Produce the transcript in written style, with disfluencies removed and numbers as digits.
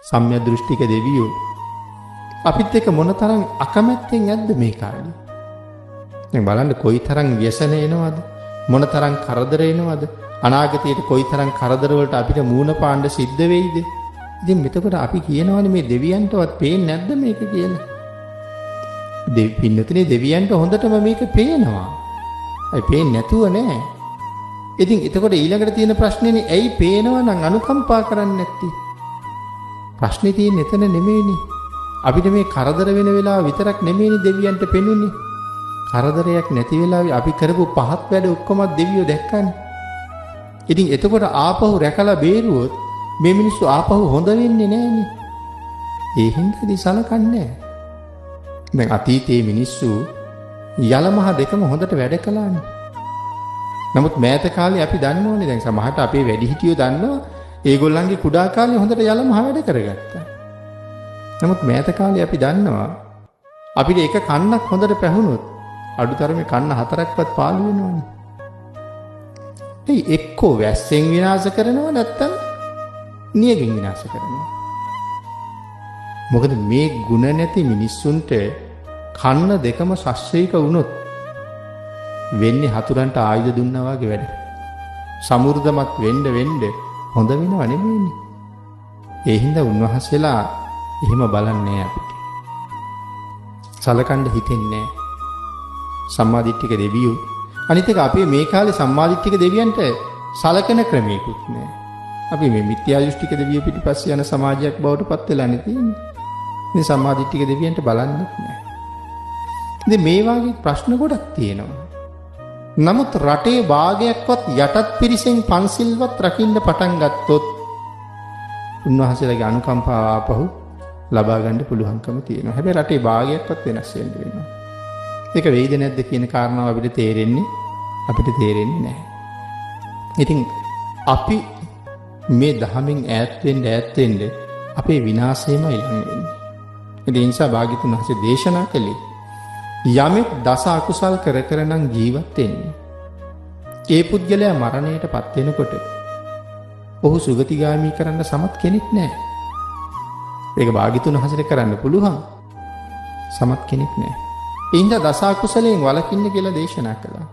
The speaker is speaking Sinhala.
සම්‍යක් දෘෂ්ටික දෙවියෝ අපිත් එක්ක මොනතරම් අකමැත්තෙන් යද්ද මේ කාලේ. දැන් බලන්න කොයිතරම් ව්‍යසන එනවද? මොනතරම් කරදර එනවද? අනාගතයේ කොයිතරම් කරදර වලට අපිට මූණ පාන්න සිද්ධ වෙයිද? ඉතින් මෙතකොට අපි කියනවානේ මේ දෙවියන්ටවත් පේන්නේ නැද්ද මේක කියලා? පින්නතුනේ දෙවියන්ට හොඳටම මේක පේනවා. අයි පේන්නේ නැතුව නෑ. ඉතින් එතකොට ඊළඟට තියෙන ප්‍රශ්නේනේ ඇයි පේනවා නම් අනුකම්පා කරන්නේ නැත්තේ? ප්‍රශ්නේ තියෙන්නේ එතන නෙමෙයිනේ. අපිට මේ කරදර වෙන වෙලාව විතරක් නෙමෙයිනේ දෙවියන්ට පෙනුනේ. කරදරයක් නැති වෙලාවේ අපි කරපු පහත් වැඩ ඔක්කොම දෙවියෝ දැක්කනේ. ඉතින් එතකොට ආපහු රැකලා බේරුවොත් මේ මිනිස්සු ආපහු හොඳ වෙන්නේ නැහනේ. ඒ හින්දාදී සලකන්නේ නැහැ. දැන් අතීතයේ මිනිස්සු යලමහ දෙකම හොඳට වැඩ කළානේ. නමුත් මෑත කාලේ අපි දන්නවනේ දැන් සමහරට අපේ වැඩිහිටියෝ දන්නවා ඒගොල්ලන්ගේ කුඩා කාලේ හොඳට යලමහ වැඩ කරගත්තා. නමුත් මෑත කාලේ අපි දන්නවා අපිට එක කන්නක් හොඳට පැහුනොත් අඩුතරමේ කන්න 4ක්වත් පාළු වෙනවනේ. ඒ එක්කෝ වැස්සෙන් විනාශ කරනවා නැත්තම් නියගෙන් විනාශ කරනවා. මොකද මේ ಗುಣ නැති මිනිස්සුන්ට කන්න දෙකම ශස්ත්‍රීක වුණොත් වෙන්නේ හතුරන්ට ආයුධ දුන්නා වගේ වැඩ. සමෘද්ධමත් වෙන්න හොඳ වෙනව නෙමෙයිනේ. ඒ හින්දා උන්වහන්සේලා එහෙම බලන්නේ අපිට. සලකන්න හිතෙන්නේ නැහැ. සම්මාදිට්ඨික දෙවියෝ අනිත් එක අපේ මේ කාලේ සම්මාදිට්ඨික දෙවියන්ට සලකන ක්‍රමයකුත් නැහැ. අපි මේ මිත්‍යා දෘෂ්ටික දෙවියෝ පිටිපස්සේ යන සමාජයක් බවට පත් වෙලානේ තියෙන්නේ. මේ සම්මාදිට්ඨික දෙවියන්ට බලන්නෙත් නැහැ. ඉතින් මේ වගේ ප්‍රශ්න ගොඩක් තියෙනවා. නමුත් රටේ භාගයක්වත් යටත් පිරිසෙන් පන්සිල්වත් රකින්න පටන් ගත්තොත් උන්වහන්සේලාගේ අනුකම්පාව ආපහු ලබා ගන්න පුළුවන්කම තියෙනවා. හැබැයි රටේ භාගයක්වත් වෙනස් වෙන්න වෙනවා. ඒක වෙයිද නැද්ද කියන කාරණාව අපිට තේරෙන්නේ නැහැ. ඉතින් අපි මේ ධහමින් ඈත් වෙන්න අපේ විනාශයමයි ළඟ වෙන්නේ. ඒ නිසා භාග්‍යතුන් වහන්සේ දේශනා කළේ යමෙක් දස අකුසල් කර නම් ජීවත් වෙන්නේ. ඒ පුද්ගලයා මරණයටපත් වෙනකොට ඔහු සුගතිගාමී කරන්න සමත් කෙනෙක් නැහැ. ඒක භාග්‍යතුන් වහන්සේට කරන්න පුළුවන්. සමත් කෙනෙක් නැහැ. ඒ හින්දා දස අකුසලයෙන් වළකින්න කියලා දේශනා කළා.